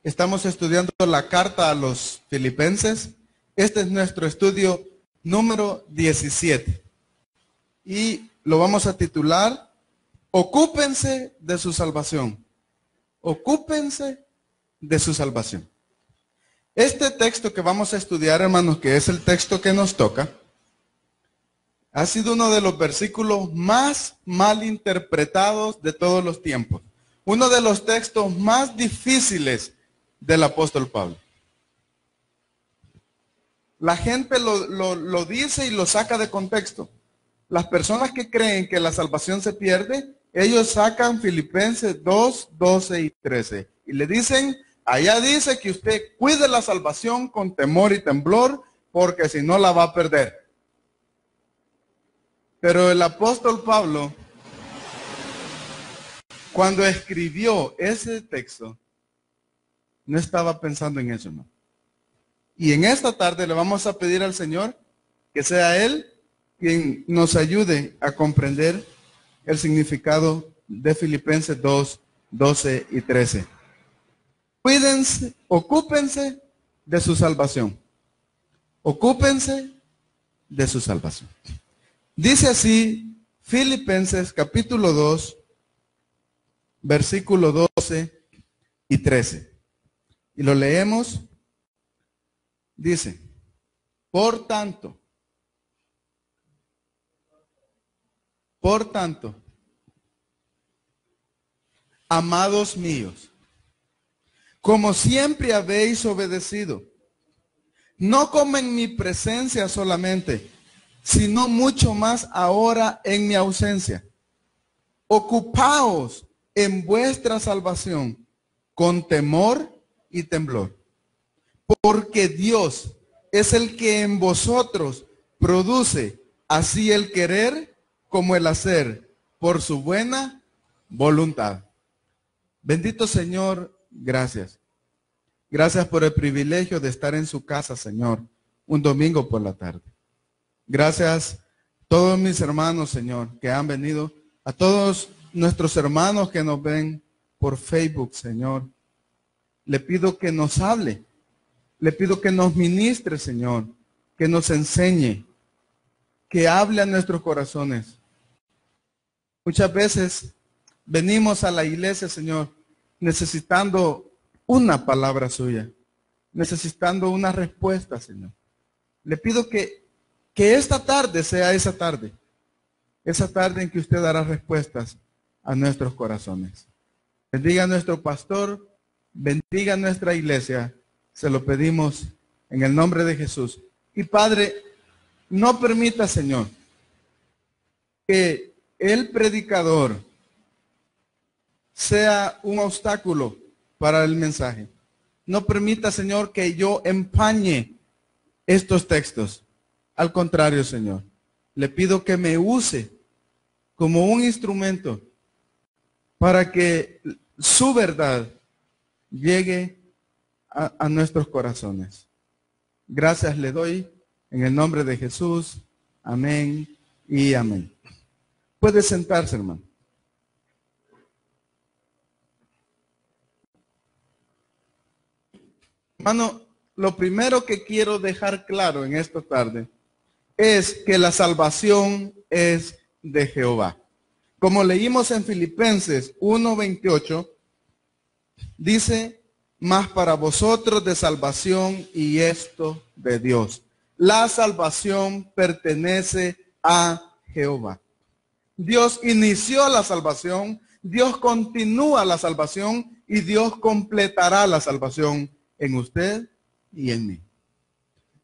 Estamos estudiando la carta a los Filipenses. Este es nuestro estudio número 17. Y lo vamos a titular, Ocúpense de su salvación. Ocúpense de su salvación. Este texto que vamos a estudiar, hermanos, que es el texto que nos toca, ha sido uno de los versículos más mal interpretados de todos los tiempos. Uno de los textos más difíciles del apóstol Pablo. La gente lo dice y lo saca de contexto. Las personas que creen que la salvación se pierde, ellos sacan Filipenses 2, 12 y 13. Y le dicen, allá dice que usted cuide la salvación con temor y temblor, porque si no la va a perder. Pero el apóstol Pablo, cuando escribió ese texto, no estaba pensando en eso, ¿no? Y en esta tarde le vamos a pedir al Señor que sea Él quien nos ayude a comprender el significado de Filipenses 2, 12 y 13. Cuídense, ocúpense de su salvación. Ocúpense de su salvación. Dice así Filipenses capítulo 2, versículo 12 y 13. Y lo leemos. Dice, por tanto, amados míos, como siempre habéis obedecido, no como en mi presencia solamente, sino mucho más ahora en mi ausencia. Ocupaos en vuestra salvación con temor y temblor, porque Dios es el que en vosotros produce así el querer como el hacer por su buena voluntad. Bendito Señor, gracias. Gracias por el privilegio de estar en su casa, Señor, un domingo por la tarde. Gracias a todos mis hermanos, Señor, que han venido, a todos nuestros hermanos que nos ven por Facebook, Señor. Le pido que nos hable, le pido que nos ministre, Señor, que nos enseñe, que hable a nuestros corazones. Muchas veces venimos a la iglesia, Señor, necesitando una palabra suya, necesitando una respuesta, Señor. Le pido que esta tarde sea esa tarde en que usted dará respuestas a nuestros corazones. Bendiga a nuestro pastor, bendiga a nuestra iglesia, se lo pedimos en el nombre de Jesús. Y Padre, no permita, Señor, que el predicador sea un obstáculo para el mensaje. No permita, Señor, que yo empañe estos textos. Al contrario, Señor, le pido que me use como un instrumento para que su verdad llegue a nuestros corazones. Gracias le doy en el nombre de Jesús. Amén y amén. Puede sentarse, hermano. Hermano, lo primero que quiero dejar claro en esta tarde es que la salvación es de Jehová. Como leímos en Filipenses 1:28, dice, mas para vosotros de salvación y esto de Dios. La salvación pertenece a Jehová. Dios inició la salvación, Dios continúa la salvación y Dios completará la salvación en usted y en mí.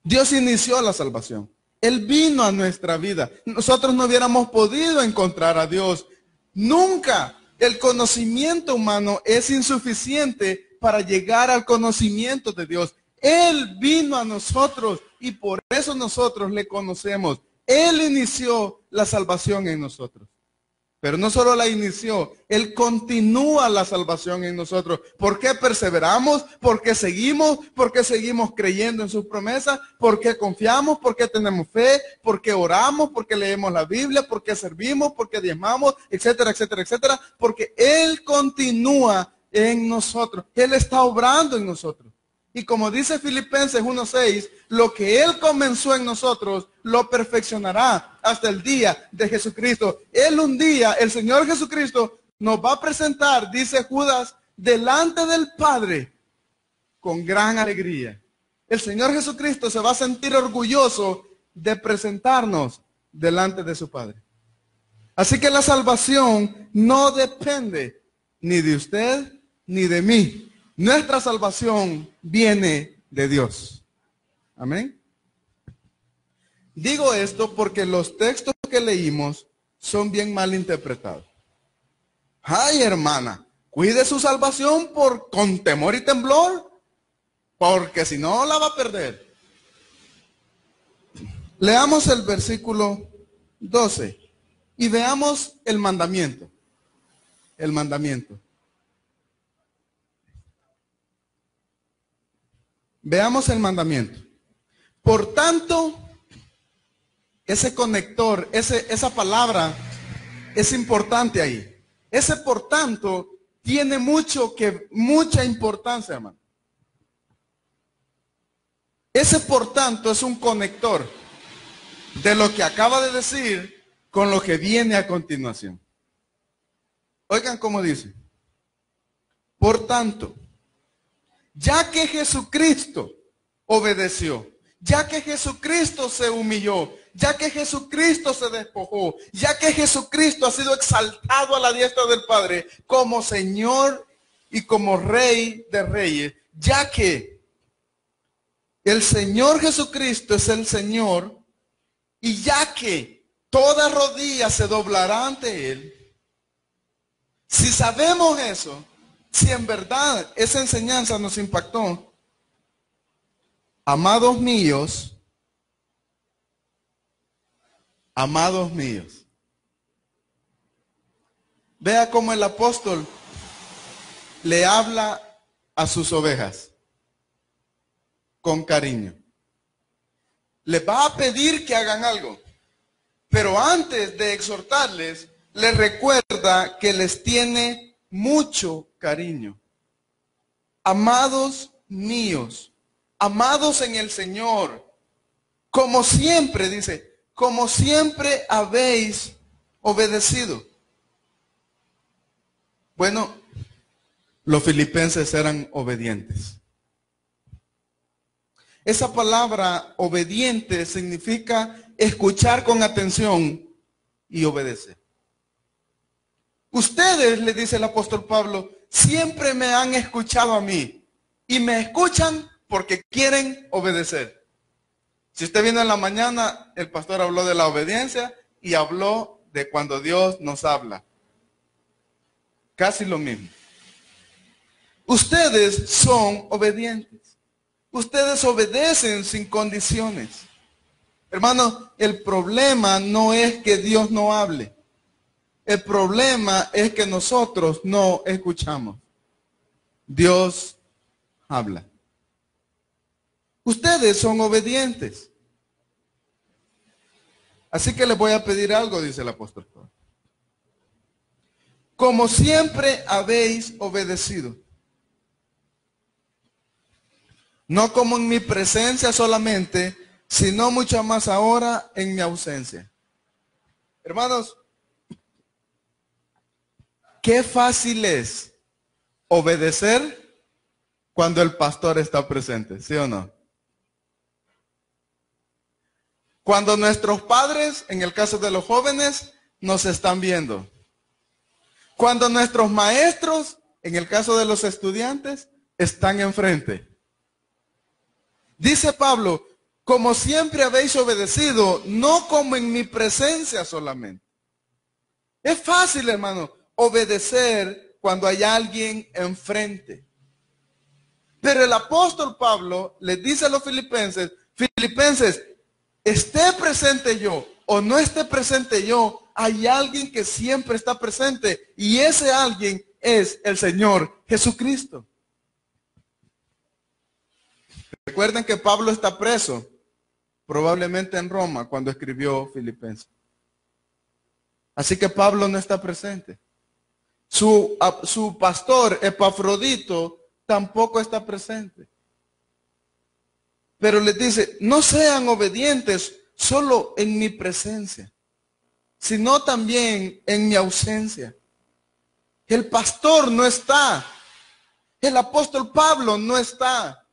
Dios inició la salvación. Él vino a nuestra vida. Nosotros no hubiéramos podido encontrar a Dios. Nunca. El conocimiento humano es insuficiente para llegar al conocimiento de Dios. Él vino a nosotros y por eso nosotros le conocemos. Él inició la salvación en nosotros. Pero no solo la inició, Él continúa la salvación en nosotros. ¿Por qué perseveramos? ¿Por qué seguimos? ¿Por qué seguimos creyendo en sus promesas? ¿Por qué confiamos? ¿Por qué tenemos fe? ¿Por qué oramos? ¿Por qué leemos la Biblia? ¿Por qué servimos? ¿Por qué diezmamos? Etcétera, etcétera, etcétera. Porque Él continúa en nosotros. Él está obrando en nosotros. Y como dice Filipenses 1:6, lo que Él comenzó en nosotros, lo perfeccionará hasta el día de Jesucristo. Él un día, el Señor Jesucristo, nos va a presentar, dice Judas, delante del Padre con gran alegría. El Señor Jesucristo se va a sentir orgulloso de presentarnos delante de su Padre. Así que la salvación no depende ni de usted ni de mí. Nuestra salvación viene de Dios. Amén. Digo esto porque los textos que leímos son bien mal interpretados. Ay, hermana, cuide su salvación con temor y temblor, porque si no la va a perder. Leamos el versículo 12 y veamos el mandamiento. El mandamiento. Veamos el mandamiento. Por tanto, ese conector, esa palabra es importante ahí. Ese por tanto tiene mucha importancia, hermano. Ese por tanto es un conector de lo que acaba de decir con lo que viene a continuación. Oigan cómo dice. Por tanto, ya que Jesucristo obedeció, ya que Jesucristo se humilló, ya que Jesucristo se despojó, ya que Jesucristo ha sido exaltado a la diestra del Padre como Señor y como Rey de Reyes, ya que el Señor Jesucristo es el Señor y ya que toda rodilla se doblará ante Él, si sabemos eso, si en verdad esa enseñanza nos impactó, amados míos, vea cómo el apóstol le habla a sus ovejas con cariño. Les va a pedir que hagan algo, pero antes de exhortarles, les recuerda que les tiene mucho cariño. Amados míos, amados en el Señor, como siempre, dice, como siempre habéis obedecido. Bueno, los filipenses eran obedientes. Esa palabra obediente significa escuchar con atención y obedecer. Ustedes, le dice el apóstol Pablo, siempre me han escuchado a mí y me escuchan porque quieren obedecer. Si usted vino en la mañana, el pastor habló de la obediencia y habló de cuando Dios nos habla. Casi lo mismo. Ustedes son obedientes. Ustedes obedecen sin condiciones. Hermano, el problema no es que Dios no hable. El problema es que nosotros no escuchamos. Dios habla. Ustedes son obedientes. Así que les voy a pedir algo, dice el apóstol Pablo. Como siempre habéis obedecido. No como en mi presencia solamente, sino mucho más ahora en mi ausencia. Hermanos, qué fácil es obedecer cuando el pastor está presente, ¿sí o no? Cuando nuestros padres, en el caso de los jóvenes, nos están viendo. Cuando nuestros maestros, en el caso de los estudiantes, están enfrente. Dice Pablo, como siempre habéis obedecido, no como en mi presencia solamente. Es fácil, hermano, obedecer cuando hay alguien enfrente. Pero el apóstol Pablo le dice a los filipenses, esté presente yo o no esté presente yo, hay alguien que siempre está presente y ese alguien es el Señor Jesucristo. Recuerden que Pablo está preso, probablemente en Roma, cuando escribió Filipenses. Así que Pablo no está presente. Su pastor Epafrodito tampoco está presente. Pero les dice, no sean obedientes solo en mi presencia, sino también en mi ausencia. El pastor no está. El apóstol Pablo no está.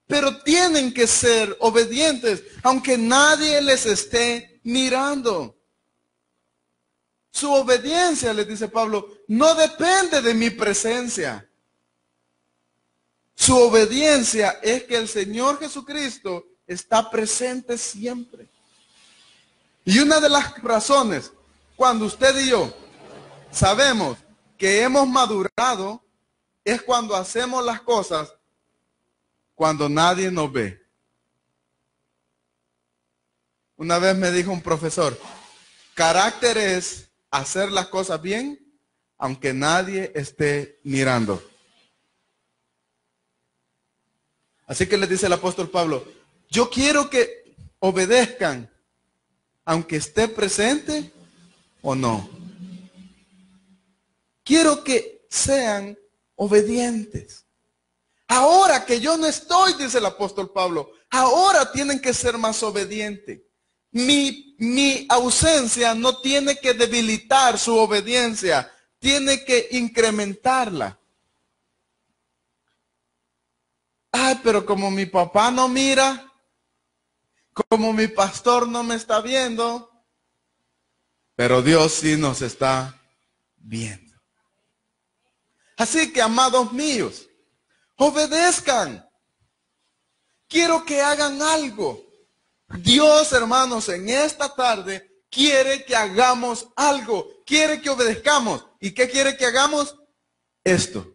Pero tienen que ser obedientes, aunque nadie les esté mirando. Su obediencia, les dice Pablo, no depende de mi presencia. Su obediencia es que el Señor Jesucristo está presente siempre. Y una de las razones, cuando usted y yo sabemos que hemos madurado, es cuando hacemos las cosas cuando nadie nos ve. Una vez me dijo un profesor, carácter es hacer las cosas bien, aunque nadie esté mirando. Así que le dice el apóstol Pablo, yo quiero que obedezcan, aunque esté presente o no. Quiero que sean obedientes. Ahora que yo no estoy, dice el apóstol Pablo, ahora tienen que ser más obedientes. Mi ausencia no tiene que debilitar su obediencia, tiene que incrementarla. Ay, pero como mi papá no mira, como mi pastor no me está viendo, pero Dios sí nos está viendo. Así que, amados míos, obedezcan. Quiero que hagan algo. Dios, hermanos, en esta tarde quiere que hagamos algo. Quiere que obedezcamos. ¿Y qué quiere que hagamos? Esto.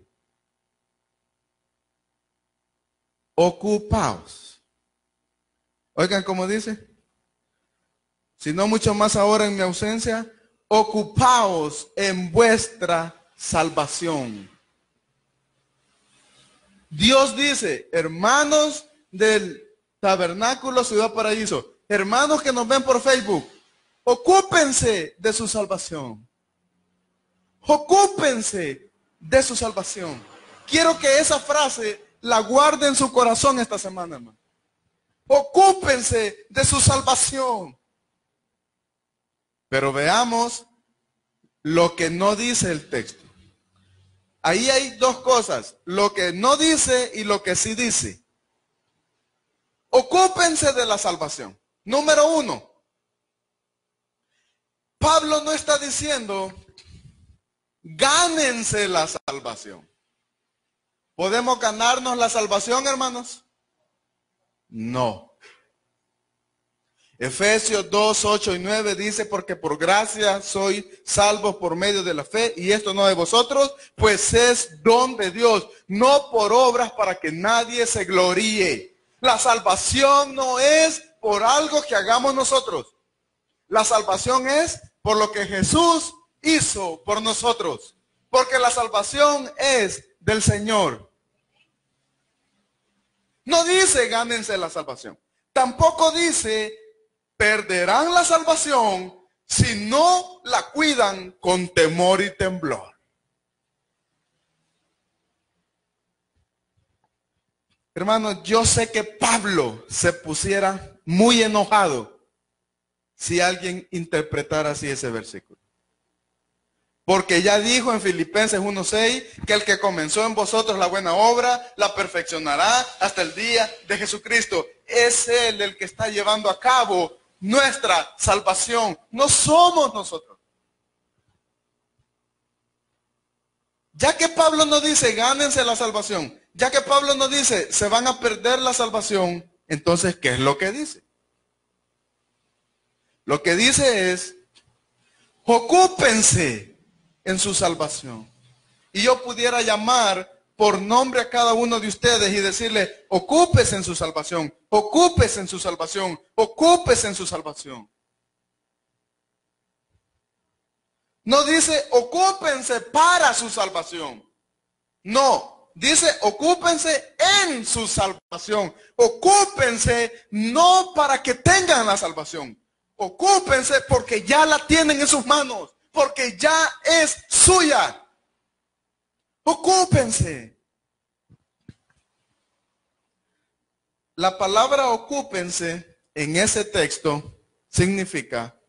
Ocupaos. Oigan cómo dice. Si no mucho más ahora en mi ausencia, ocupaos en vuestra salvación. Dios dice, hermanos del Tabernáculo Ciudad Paraíso, hermanos que nos ven por Facebook, ocúpense de su salvación. Ocúpense de su salvación. Quiero que esa frase la guarde en su corazón esta semana, hermano. Ocúpense de su salvación. Pero veamos lo que no dice el texto. Ahí hay dos cosas, lo que no dice y lo que sí dice. Ocúpense de la salvación. Número uno, Pablo no está diciendo, gánense la salvación. ¿Podemos ganarnos la salvación, hermanos? No. Efesios 2, 8 y 9 dice, porque por gracia sois salvos por medio de la fe, y esto no de vosotros, pues es don de Dios, no por obras para que nadie se gloríe. La salvación no es por algo que hagamos nosotros. La salvación es por lo que Jesús hizo por nosotros. Porque la salvación es del Señor. No dice gánense la salvación. Tampoco dice perderán la salvación si no la cuidan con temor y temblor. Hermanos, yo sé que Pablo se pusiera muy enojado si alguien interpretara así ese versículo. Porque ya dijo en Filipenses 1:6 que el que comenzó en vosotros la buena obra la perfeccionará hasta el día de Jesucristo. Es Él el que está llevando a cabo nuestra salvación. No somos nosotros. Ya que Pablo no dice gánense la salvación, ya que Pablo no dice se van a perder la salvación, entonces ¿qué es lo que dice? Lo que dice es ocúpense en su salvación. Y yo pudiera llamar por nombre a cada uno de ustedes y decirle, ocúpese en su salvación, ocúpese en su salvación, ocúpese en su salvación. No dice ocúpense para su salvación. No, dice ocúpense en su salvación. Ocúpense no para que tengan la salvación. Ocúpense porque ya la tienen en sus manos, porque ya es suya. Ocúpense. La palabra ocúpense en ese texto significa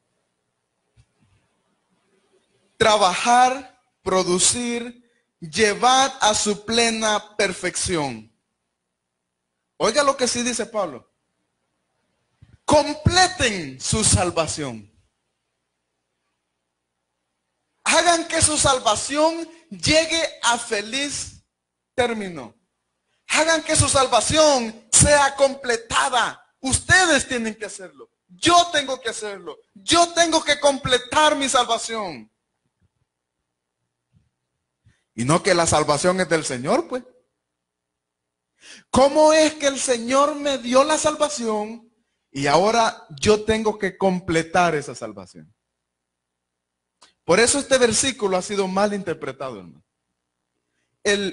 trabajar, producir, llevar a su plena perfección. Oiga lo que sí dice Pablo. Completen su salvación. Hagan que su salvación llegue a feliz término. Hagan que su salvación sea completada. Ustedes tienen que hacerlo. Yo tengo que hacerlo. Yo tengo que completar mi salvación. Y no que la salvación es del Señor, pues. ¿Cómo es que el Señor me dio la salvación y ahora yo tengo que completar esa salvación? Por eso este versículo ha sido mal interpretado, hermano.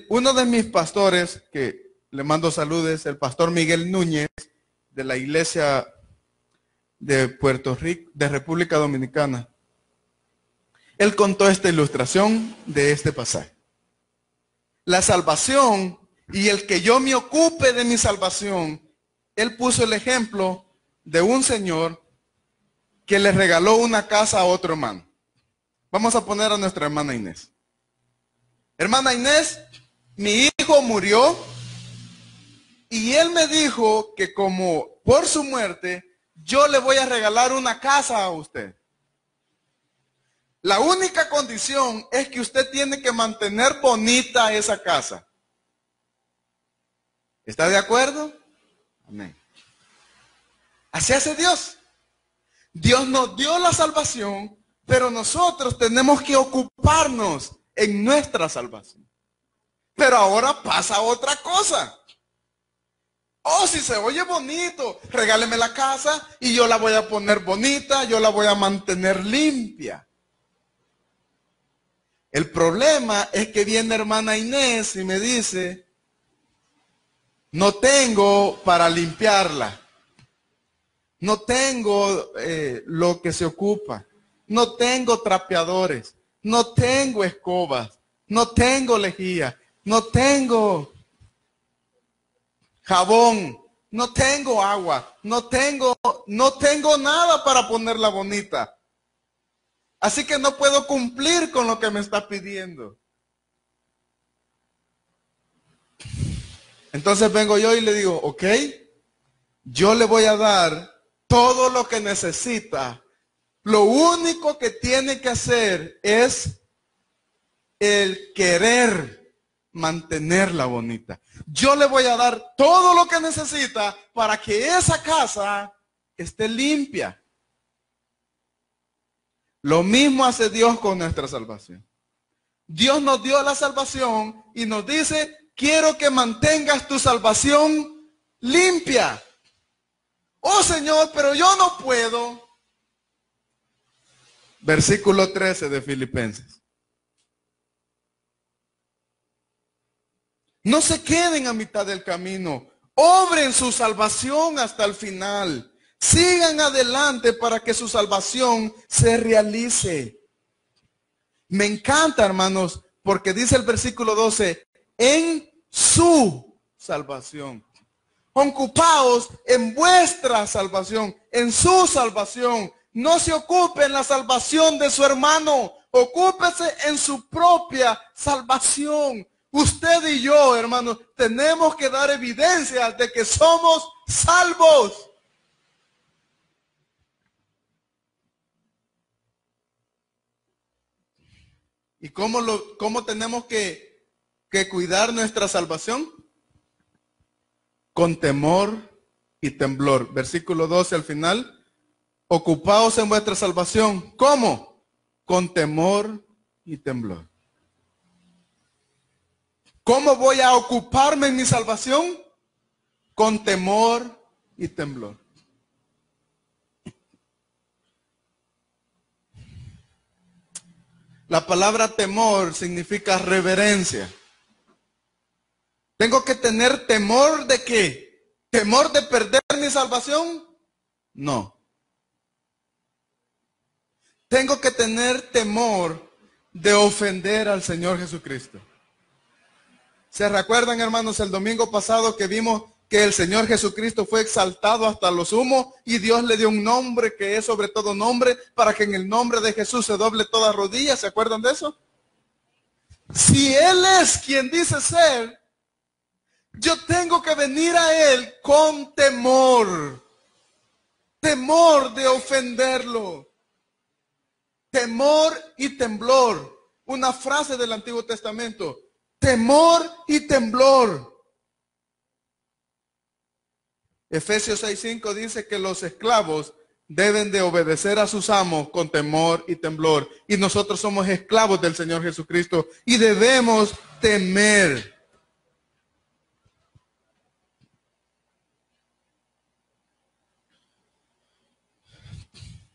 Uno de mis pastores, que le mando saludos, el pastor Miguel Núñez, de la iglesia de Puerto Rico, de República Dominicana, él contó esta ilustración de este pasaje. La salvación y el que yo me ocupe de mi salvación, él puso el ejemplo de un señor que le regaló una casa a otro hermano. Vamos a poner a nuestra hermana Inés. Hermana Inés, mi hijo murió y él me dijo que como por su muerte, yo le voy a regalar una casa a usted. La única condición es que usted tiene que mantener bonita esa casa. ¿Está de acuerdo? Amén. Así hace Dios. Dios nos dio la salvación, pero nosotros tenemos que ocuparnos en nuestra salvación. Pero ahora pasa otra cosa. Oh, si se oye bonito, regáleme la casa y yo la voy a poner bonita, yo la voy a mantener limpia. El problema es que viene hermana Inés y me dice, no tengo para limpiarla. No tengo lo que se ocupa. No tengo trapeadores. No tengo escobas. No tengo lejía. No tengo jabón. No tengo agua. No tengo nada para ponerla bonita. Así que no puedo cumplir con lo que me está pidiendo. Entonces vengo yo y le digo, ok, yo le voy a dar todo lo que necesita. Lo único que tiene que hacer es el querer mantenerla bonita. Yo le voy a dar todo lo que necesita para que esa casa esté limpia. Lo mismo hace Dios con nuestra salvación. Dios nos dio la salvación y nos dice, quiero que mantengas tu salvación limpia. Oh Señor, pero yo no puedo. Versículo 13 de Filipenses. No se queden a mitad del camino. Obren su salvación hasta el final. Sigan adelante para que su salvación se realice. Me encanta, hermanos, porque dice el versículo 12, en su salvación. Ocupaos en vuestra salvación, en su salvación. No se ocupe en la salvación de su hermano. Ocúpese en su propia salvación. Usted y yo, hermanos, tenemos que dar evidencia de que somos salvos. ¿Y cómo tenemos que cuidar nuestra salvación? Con temor y temblor. Versículo 12 al final. Ocupaos en vuestra salvación. ¿Cómo? Con temor y temblor. ¿Cómo voy a ocuparme en mi salvación? Con temor y temblor. La palabra temor significa reverencia. ¿Tengo que tener temor de qué? ¿Temor de perder mi salvación? No. Tengo que tener temor de ofender al Señor Jesucristo. ¿Se recuerdan, hermanos, el domingo pasado que vimos que el Señor Jesucristo fue exaltado hasta lo sumo y Dios le dio un nombre que es sobre todo nombre, para que en el nombre de Jesús se doble toda rodilla? ¿Se acuerdan de eso? Si Él es quien dice ser, yo tengo que venir a Él con temor. Temor de ofenderlo. Temor y temblor. Una frase del Antiguo Testamento. Temor y temblor. Efesios 6:5 dice que los esclavos deben de obedecer a sus amos con temor y temblor. Y nosotros somos esclavos del Señor Jesucristo y debemos temer.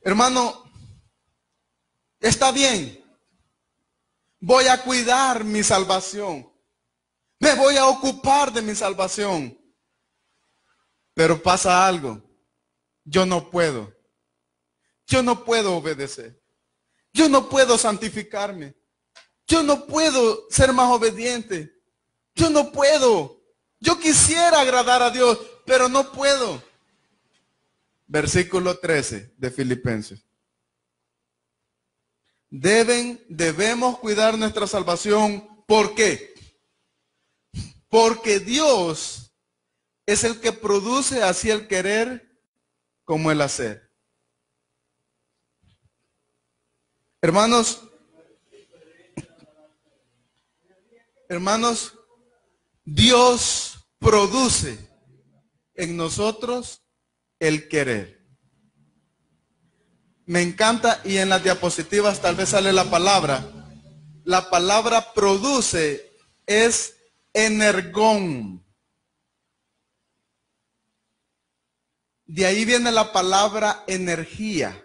Hermano, está bien. Voy a cuidar mi salvación. Me voy a ocupar de mi salvación. Pero pasa algo. Yo no puedo. Yo no puedo obedecer. Yo no puedo santificarme. Yo no puedo ser más obediente. Yo no puedo. Yo quisiera agradar a Dios, pero no puedo. Versículo 13 de Filipenses. Debemos cuidar nuestra salvación. ¿Por qué? Porque Dios es el que produce así el querer como el hacer. Hermanos, Dios produce en nosotros el querer. Me encanta, y en las diapositivas tal vez sale la palabra. La palabra produce es energón. De ahí viene la palabra energía.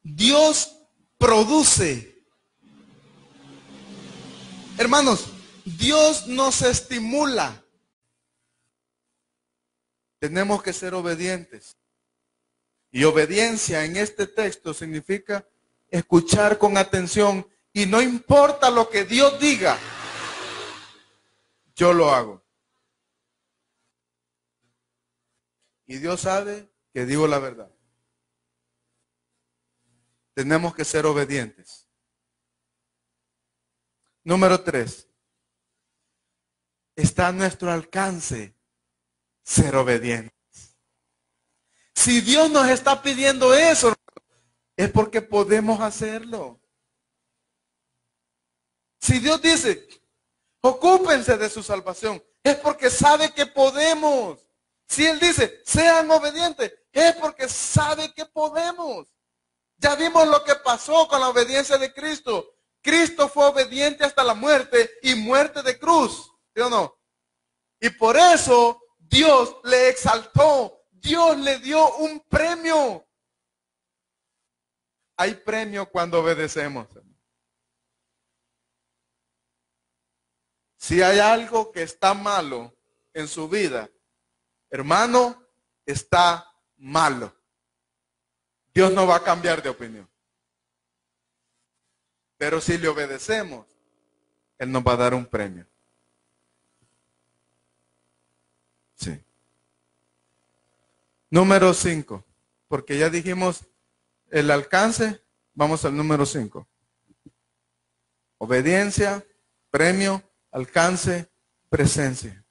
Dios produce. Hermanos, Dios nos estimula. Tenemos que ser obedientes. Y obediencia en este texto significa escuchar con atención y no importa lo que Dios diga, yo lo hago. Y Dios sabe que digo la verdad. Tenemos que ser obedientes. Número 3. Está a nuestro alcance ser obedientes. Si Dios nos está pidiendo eso, es porque podemos hacerlo. Si Dios dice, ocúpense de su salvación, es porque sabe que podemos. Si Él dice, sean obedientes, es porque sabe que podemos. Ya vimos lo que pasó con la obediencia de Cristo. Cristo fue obediente hasta la muerte y muerte de cruz. ¿Sí o no? Y por eso Dios le exaltó. Dios le dio un premio. Hay premio cuando obedecemos. Si hay algo que está malo en su vida, hermano, está malo. Dios no va a cambiar de opinión. Pero si le obedecemos, Él nos va a dar un premio. Sí. Número 5. Porque ya dijimos el alcance, vamos al número 5. Obediencia, premio, alcance, presencia.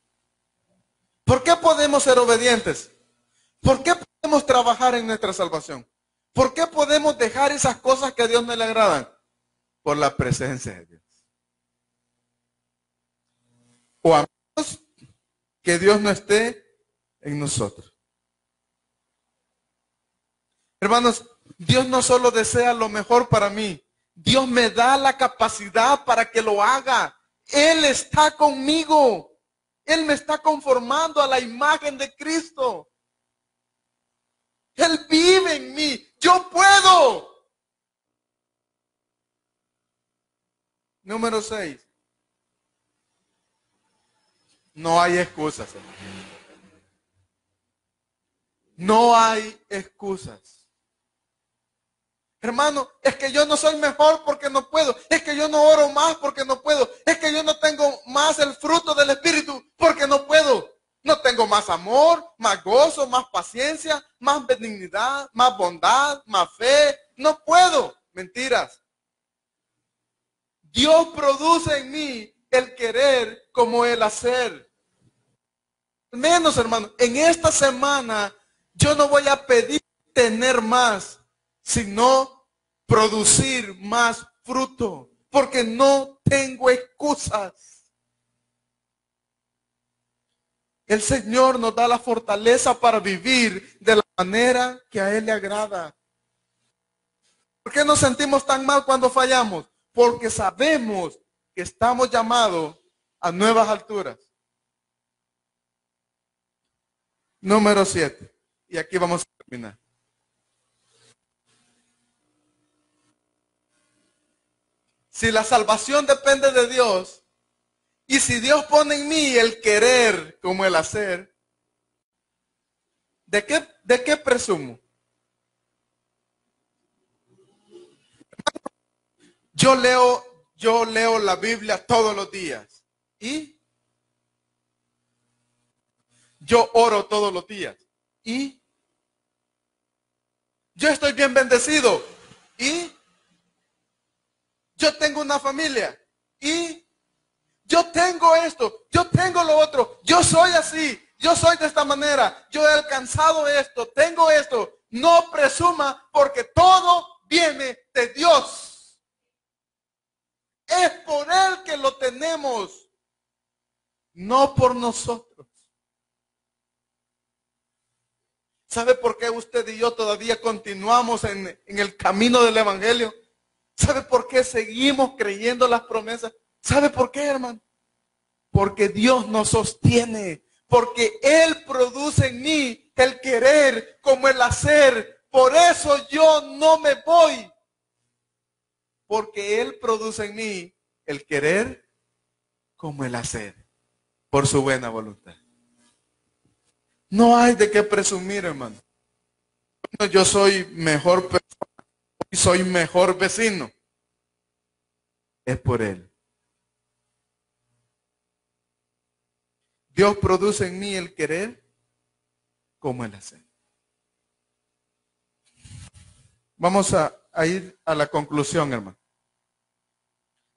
¿Por qué podemos ser obedientes? ¿Por qué podemos trabajar en nuestra salvación? ¿Por qué podemos dejar esas cosas que a Dios no le agradan? Por la presencia de Dios. O a menos que Dios no esté en nosotros. Hermanos, Dios no solo desea lo mejor para mí, Dios me da la capacidad para que lo haga. Él está conmigo. Él me está conformando a la imagen de Cristo. Él vive en mí. Yo puedo. Número 6. No hay excusas. No hay excusas. Hermano, es que yo no soy mejor porque no puedo. Es que yo no oro más porque no puedo. Es que yo no tengo más el fruto del Espíritu porque no puedo. No tengo más amor, más gozo, más paciencia, más benignidad, más bondad, más fe. No puedo. Mentiras. Dios produce en mí el querer como el hacer. Menos, hermano, en esta semana yo no voy a pedir tener más, sino producir más fruto, porque no tengo excusas. El Señor nos da la fortaleza para vivir de la manera que a Él le agrada. ¿Por qué nos sentimos tan mal cuando fallamos? Porque sabemos que estamos llamados a nuevas alturas. Número 7. Y aquí vamos a terminar. Si la salvación depende de Dios, y si Dios pone en mí el querer como el hacer, ¿de qué presumo? Yo leo la Biblia todos los días. ¿Y? Yo oro todos los días. ¿Y? Yo estoy bien bendecido. ¿Y? Yo tengo una familia. ¿Y? Yo tengo esto. Yo tengo lo otro. Yo soy así. Yo soy de esta manera. Yo he alcanzado esto. Tengo esto. No presuma porque todo viene de Dios. Es por Él que lo tenemos. No por nosotros. ¿Sabe por qué usted y yo todavía continuamos en el camino del Evangelio? ¿Sabe por qué seguimos creyendo las promesas? ¿Sabe por qué, hermano? Porque Dios nos sostiene. Porque Él produce en mí el querer como el hacer. Por eso yo no me voy. Porque Él produce en mí el querer como el hacer. Por su buena voluntad. No hay de qué presumir, hermano. Yo soy mejor persona, soy mejor vecino. Es por Él. Dios produce en mí el querer como el hacer. Vamos a ir a la conclusión, hermano.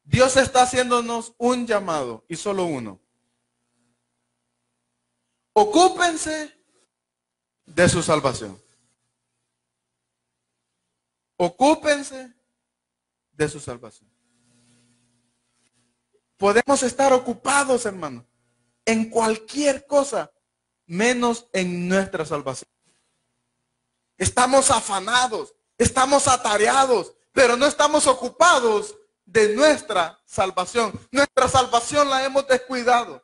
Dios está haciéndonos un llamado y solo uno. Ocúpense de su salvación. Ocúpense de su salvación. Podemos estar ocupados, hermano, en cualquier cosa, menos en nuestra salvación. Estamos afanados, estamos atareados, pero no estamos ocupados de nuestra salvación. Nuestra salvación la hemos descuidado.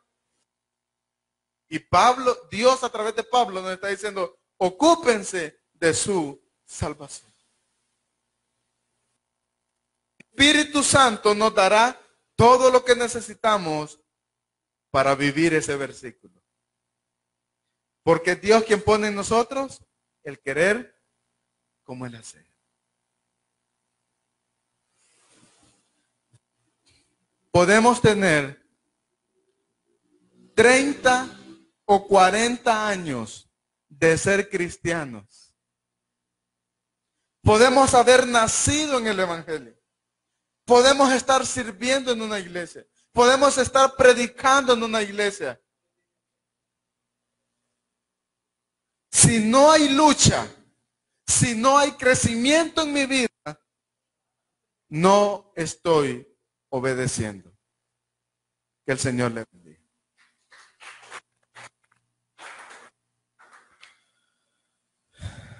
Y Pablo, Dios a través de Pablo nos está diciendo, ocúpense de su salvación. El Espíritu Santo nos dará todo lo que necesitamos para vivir ese versículo. Porque es Dios quien pone en nosotros el querer como el hacer. Podemos tener 30 o 40 años de ser cristianos. Podemos haber nacido en el Evangelio. Podemos estar sirviendo en una iglesia. Podemos estar predicando en una iglesia. Si no hay lucha, si no hay crecimiento en mi vida, no estoy obedeciendo. Que el Señor le bendiga.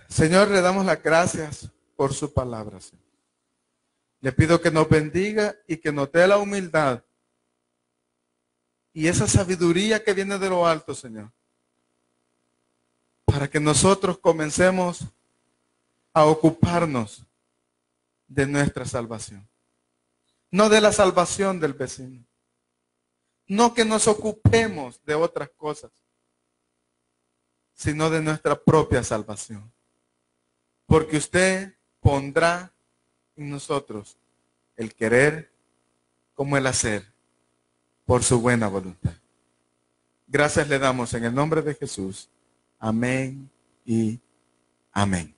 Señor, le damos las gracias por su palabra, Señor. Le pido que nos bendiga y que nos dé la humildad y esa sabiduría que viene de lo alto, Señor, para que nosotros comencemos a ocuparnos de nuestra salvación. No de la salvación del vecino. No que nos ocupemos de otras cosas, sino de nuestra propia salvación. Porque usted pondrá en nosotros el querer como el hacer por su buena voluntad. Gracias le damos en el nombre de Jesús. Amén y amén.